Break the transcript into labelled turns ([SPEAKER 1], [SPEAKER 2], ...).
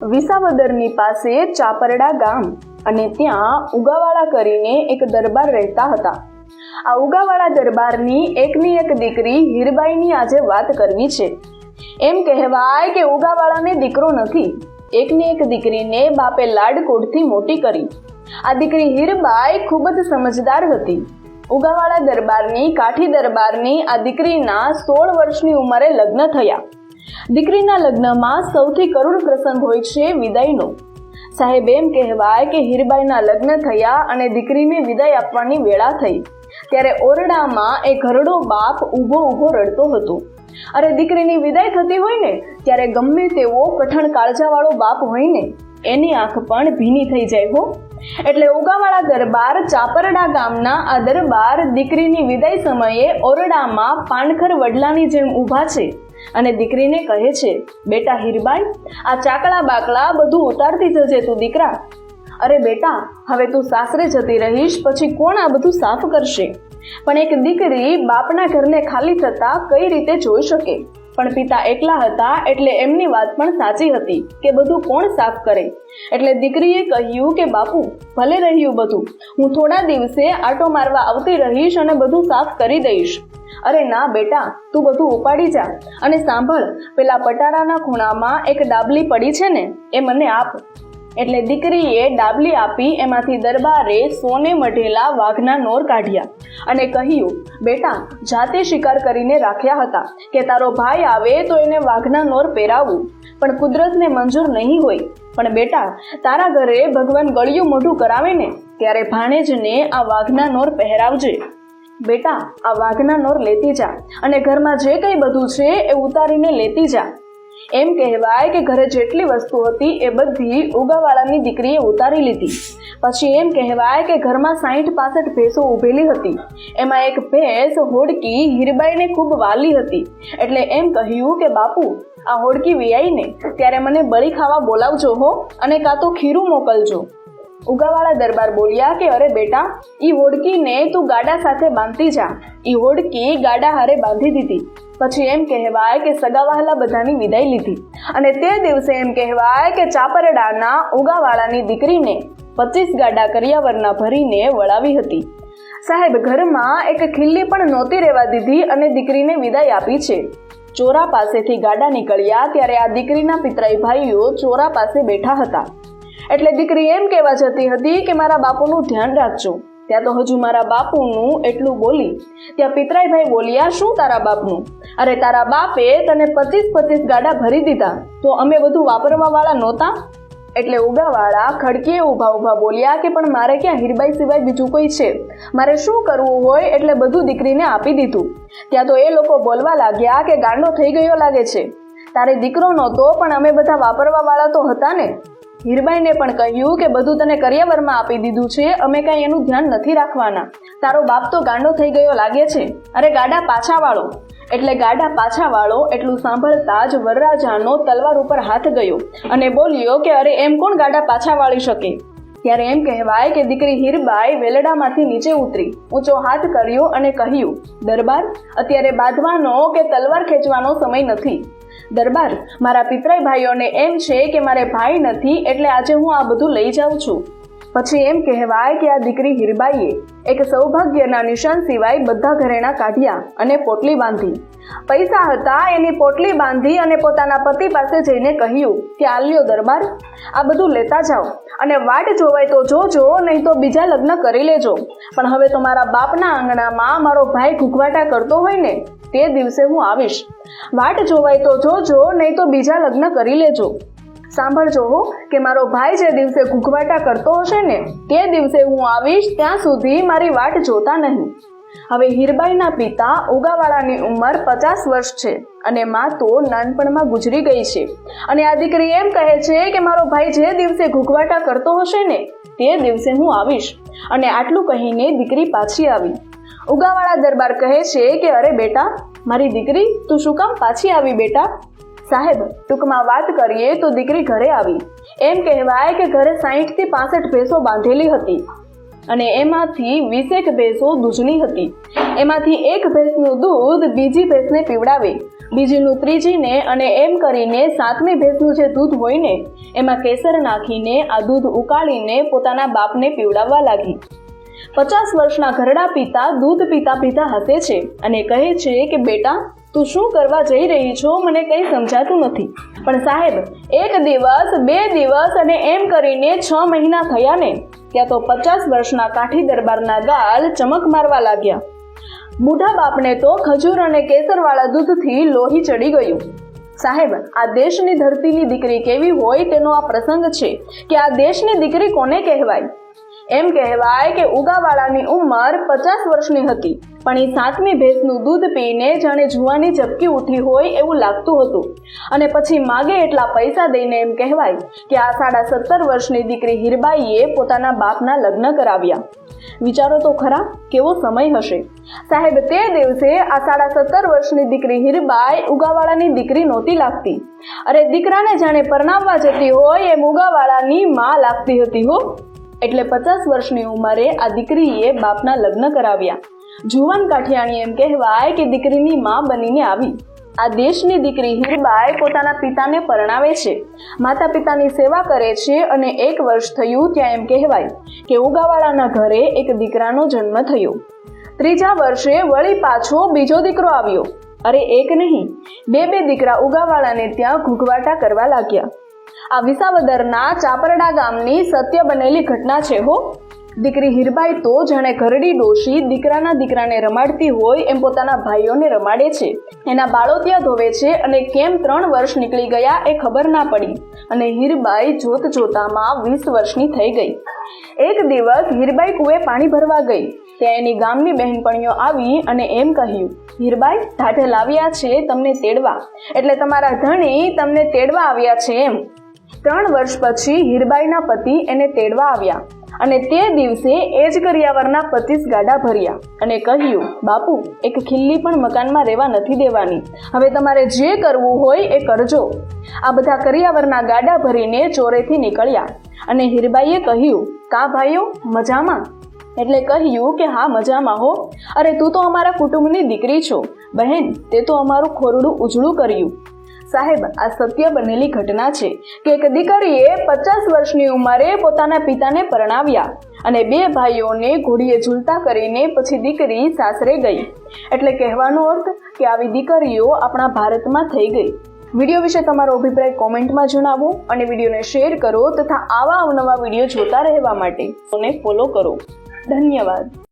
[SPEAKER 1] વિસાવદરની પાસે ચાપરડા ગામ અને ત્યાં ઉગાવાળા કરીને એક દરબાર રહેતા હતા. આ ઉગાવાળા દરબારની એકની એક દીકરી હીરબાઈની આજે વાત કરવી છે. એમ કહેવાય કે ઉગાવાળાને દીકરો નથી. એકની એક દીકરીને બાપે લાડકોડથી મોટી કરી. આ દીકરી હીરબાઈ ખૂબ જ સમજદાર હતી. ઉગાવાળા દરબારની કાઠી દરબારની આ દીકરીના 16 વર્ષની ઉંમરે લગ્ન થયા. દીકરીના લગ્નમાં સૌથી કરુણ પ્રસંગ હોય છે વિદાયનો. સાહેબ, એમ કહેવાય કે હીરબાઈના લગ્ન થયા અને દીકરીને વિદાય આપવાની વેળા થઈ ત્યારે ઓરડામાં એ ઘરડો બાપ ઊભો રડતો હતો. અરે, દીકરીની વિદાય થતી હોય ને ત્યારે ગમે તેવો કઠણ કાળજાવાળો બાપ હોય ને એની આંખ પણ ભીની થઈ જાય હો. એટલે ઉગાવાળા દરબાર ચાપરડા ગામના આ દરબાર દીકરીની વિદાય સમયે ઓરડામાં પાનખર વડલાની જેમ ઊભા છે અને દીકરીને કહે છે, બેટા હીરબાઈ, આ ચાકડા બાકડા બધું ઉતારતી જજે તું દીકરા. અરે બેટા, હવે તું સાસરે જતી રહીશ પછી કોણ આ બધું સાફ કરશે? પણ એક દીકરી બાપના ઘરને ખાલી થતા કઈ રીતે જોઈ શકે? પણ પિતા એકલા હતા એટલે એમની વાત પણ સાચી હતી કે બધું કોણ સાફ કરે. એટલે દીકરીએ કહ્યું કે બાપુ, ભલે રહ્યું બધું, હું થોડા દિવસે આટો મારવા આવતી રહીશ અને બધું સાફ કરી દઈશ. અરે ના બેટા, તું બધું ઉપાડી જા અને સાંભળ, પેલા પટારાના ખૂણામાં એક ડાબલી પડી છે ને એ મને આપ. એટલે દીકરીએ ડાબલી આપી. એમાંથી દરબારે સોને મઢેલા વાઘના નોર કાઢ્યા અને કહ્યું, બેટા, જાતે શિકાર કરીને રાખ્યા હતા કે તારો ભાઈ આવે તો એને વાઘના નોર પહેરાવું, પણ કુદરતને મંજૂર નહીં હોય. પણ બેટા, તારા ઘરે ભગવાન ગળ્યું મોઢું કરાવે ને ત્યારે ભાણેજને આ વાઘના નોર પહેરાવજે. બેટા, આ વાઘના નોર લેતી જા અને ઘરમાં જે કંઈ બધું છે એ ઉતારીને લેતી જા. એમ કહેવાય કે ઘરે જેટલી વસ્તુ હતી એ બધી ઉગાવાળાની દીકરીએ ઉતારી લીધી. પછી એમ કહેવાય કે ઘરમાં 60-65 ભેંસો ઊભેલી હતી. એમાં એક ભેંસ હોડકી હીરબાઈને ખૂબ વાલી હતી. એટલે એમ કહ્યું કે બાપુ, આ હોડકી વિયાઈને ત્યારે મને બળી ખાવા બોલાવજો હો, અને કાં તો ખીરું મોકલજો. ઉગાવાળા દરબાર બોલ્યા કે અરે બેટા, ઈ હોડકીને તું ગાડા સાથે બાંધતી જા. ઈ હોડકી ગાડા હારે બાંધી દીધી. પછી એમ કહેવાય કે સગાવહાલા બધાની વિદાય લીધી અને તે દિવસે એમ કહેવાય કે ચાપરડાના ઉગાવાળાની દીકરીને 25 ગાડા કરિયાવરના ભરીને વળાવી હતી. સાહેબ, ઘરમાં એક ખીલ્લી પણ નહોતી રહેવા દીધી અને દીકરીને વિદાય આપી છે. ચોરા પાસેથી ગાડા નીકળ્યા ત્યારે આ દીકરીના પિતરાઈ ભાઈઓ ચોરા પાસે બેઠા હતા. એટલે દીકરી એમ કહેવા જતી હતી કે મારા બાપુનું ધ્યાન રાખજો. ત્યાં તો હજુ મારા બાપુનું એટલું બોલી ત્યાં પિતરાઈભાઈ બોલ્યા, શું તારા બાપનું? અરે, તારા બાપે તને 25 ગાડા ભરી દીધા તો અમે બધું વાપરવા વાળા નહોતા? એટલે ઉગાવાળા ખડકીએ ઊભા બોલ્યા કે પણ મારે ક્યાં હીરબાઈ સિવાય બીજું કોઈ છે? મારે શું કરવું હોય એટલે બધું દીકરીને આપી દીધું. ત્યાં તો એ લોકો બોલવા લાગ્યા કે ગાંડો થઈ ગયો લાગે છે, તારે દીકરો નહોતો પણ અમે બધા વાપરવા વાળા તો હતા ને. હીરબાઈને પણ કહ્યું કે બધું તને કરિયાવરમાં આપી દીધું છે, અમે કાંઈ એનું ધ્યાન નથી રાખવાના. તારો બાપ તો ગાંડો થઈ ગયો લાગે છે. અરે ગાડા પાછા વાળો. એટલે ગાડા પાછા વાળો એટલું સાંભળતા જ વરરાજાનો તલવાર ઉપર હાથ ગયો અને બોલ્યો કે અરે, એમ કોણ ગાડા પાછા વાળી શકે? ત્યારે એમ કહેવાય કે દીકરી હીરબાઈ વેલડામાંથી નીચે ઉતરી, ઊંચો હાથ કર્યો અને કહ્યું, દરબાર, અત્યારે બાંધવાનો કે તલવાર ખેંચવાનો સમય નથી. દરબાર, મારા પિતરાઈ ભાઈઓને એમ છે કે મારે ભાઈ નથી એટલે આજે હું આ બધું લઈ જાઉં છું. પછી એમ કહેવાય કે આ દીકરી હીરબાઈએ એક સૌભાગ્યના નિશાન સિવાય બધા ઘરેણા કાઢ્યા અને પોટલી બાંધી. પૈસા હતા એની પોટલી બાંધી અને પોતાના પતિ પાસે જઈને કહ્યું કે આલ્યો દરબાર, આ બધું લેતા જાઓ અને વાટ જોવાય તો જોજો, નહીં તો બીજા લગ્ન કરી લેજો. પણ હવે તો મારા બાપના આંગણામાં મારો ભાઈ ઘૂઘવાટા કરતો હોય ને તે દિવસે હું આવીશ. વાટ જોવાય તો જોજો, નહીં તો બીજા લગ્ન કરી લેજો. સાંભળજો કે મારો ભાઈ જે દિવસે ઘૂઘવાટા કરતો હશે ને તે દિવસે હું આવીશ, ત્યાં સુધી મારી વાટ જોતા નહીં. હવે હીરબાઈના પિતા ઉગાવાળાની ઉંમર 50 વર્ષ છે અને માં તો નાનપણમાં ગુજરી ગઈ છે. અને આ દીકરી એમ કહે છે કે મારો ભાઈ જે દિવસે ઘૂઘવાટા કરતો હશે ને તે દિવસે હું આવીશ. અને આટલું કહીને દીકરી પાછી આવી. ઉગાવાળા દરબાર કહે છે કે અરે બેટા, મારી દીકરી, તું શું કામ પાછી આવી બેટા? સાહેબ, ટૂંકમાં વાત કરીએ તો દીકરી ઘરે આવી. એમ કહેવાય કે ઘરે 60-65 ભેંસો બાંધેલી હતી અને એમાંથી 20 ભેંસો દૂધની હતી. એમાંથી એક ભેંસનું દૂધ બીજી ભેંસને પીવડાવે બીજીનું ત્રીજીને અને એમ કરીને 7મી ભેંસનું જે દૂધ હોય ને એમાં કેસર નાખીને આ દૂધ ઉકાળીને પોતાના બાપને પીવડાવવા લાગી. 50 વર્ષના ઘરડા પિતા દૂધ પીતા પીતા હસે છે અને કહે છે કે બેટા, તું શું કરવા જઈ રહી છો, મને કંઈ સમજાતું નથી. પણ સાહેબ, 1 દિવસ 2 દિવસ અને એમ કરીને 6 મહિના થયા ને ત્યાં તો 50 વર્ષના કાઠી દરબારના ગાલ ચમક મારવા લાગ્યા. બુઢા બાપને તો ખજૂર અને કેસરવાળા દૂધથી લોહી ચડી ગયું. સાહેબ, આ દેશની ધરતીની દીકરી કેવી હોય તેનો આ પ્રસંગ છે કે આ દેશની દીકરી કોને કહેવાય. એમ કહેવાય કે ઉગાવાળાની ઉંમર 50 વર્ષની હતી, પણ એ 7મી ભેંસનું દૂધ પીને જાણે જુવાની ઝબકી ઉઠી હોય એવું લાગતું હતું. અને પછી માગે એટલા પૈસા દઈને એમ કહેવાય કે આ 17.5 વર્ષની દીકરી હીરબાઈએ પોતાના બાપના લગ્ન કરાવ્યા. વિચારો તો ખરા કેવો સમય હશે. સાહેબ, તે દિવસે આ 17.5 વર્ષની દીકરી હીરબાઈ ઉગાવાળાની દીકરી નહોતી લાગતી. અરે, દીકરાને જાણે પરણાવવા જતી હોય એમ ઉગાવાળાની માં લાગતી હતી હો. એટલે 50 વર્ષની ઉંમરે આ દીકરીએ બાપના લગ્ન કરાવ્યા. જુવાન કાઠિયાણી એમ કહેવાય કે દીકરીની માં બનીને આવી. આ દેશની દીકરી હીરબાઈ પોતાના પિતાને પરણાવે છે, માતા પિતાની સેવા કરે છે અને 1 વર્ષ થયું ત્યાં એમ કહેવાય કે ઉગાવાળાના ઘરે એક દીકરાનો જન્મ થયો. 3જા વર્ષે વળી પાછો બીજો દીકરો આવ્યો. અરે, એક નહીં 2 દીકરા ઉગાવાળાને ત્યાં ઘૂઘવાટા કરવા લાગ્યા. આ વિસાવદરના ચાપરડા ગામની સત્ય બનેલી ઘટના છે હો. દીકરી હીરબાઈ તો જાણે ઘરડી ડોશી દીકરાને રમાડતી હોય એમ પોતાના ભાઈઓને રમાડે છે. એના બાળો ત્યાં ધોવે છે અને કેમ 3 વર્ષ નીકળી ગયા એ ખબર ના પડી અને હીરબાઈ જોત જોતામાં 20 વર્ષની થઈ ગઈ. એક દિવસ હીરબાઈ કુએ પાણી ભરવા ગઈ. ત્યાં એની ગામની બહેનપણીઓ આવી અને એમ કહ્યું, હીરબાઈ, ઢાઢે લાવ્યા છે તમને તેડવા, એટલે તમારા ધણી તમને તેડવા આવ્યા છે એમ. 3 વર્ષ પછી હીરબાઈના પતિ એને તેડવા આવ્યા અને તે દિવસે એ જ કરિયાવરના 25 ગાડા ભર્યા અને કહ્યું, બાપુ, એક ખિલ્લી પણ મકાનમાં રહેવા નથી દેવાની, હવે તમારે જે કરવું હોય એ કરજો. આ બધા કરિયાવરના ગાડા ભરીને ચોરેથી નીકળ્યા અને હીરબાઈએ કહ્યું, કા ભાઈઓ, મજામાં? એટલે કહ્યું કે હા, મજામાં હો. અરે, તું તો અમારા કુટુંબની દીકરી છો બહેન, તે તો અમારું ખોરડું ઉજળું કર્યું. સાહેબ, આ સત્ય બનેલી ઘટના છે કે એક દીકરીએ 50 વર્ષની ઉંમરે પોતાના પિતાને પરણાવ્યા અને 2 ભાઈઓને ઘોડીએ ઝૂલતા કરીને પછી દીકરી સાસરે ગઈ. એટલે કહેવાનો અર્થ કે આવી દીકરીઓ આપણા ભારતમાં થઈ ગઈ. વિડીયો વિશે તમારો અભિપ્રાય કોમેન્ટમાં જણાવો અને વિડીયોને શેર કરો તથા આવા અવનવા વિડીયો જોતા રહેવા માટે ફોલો કરો. ધન્યવાદ.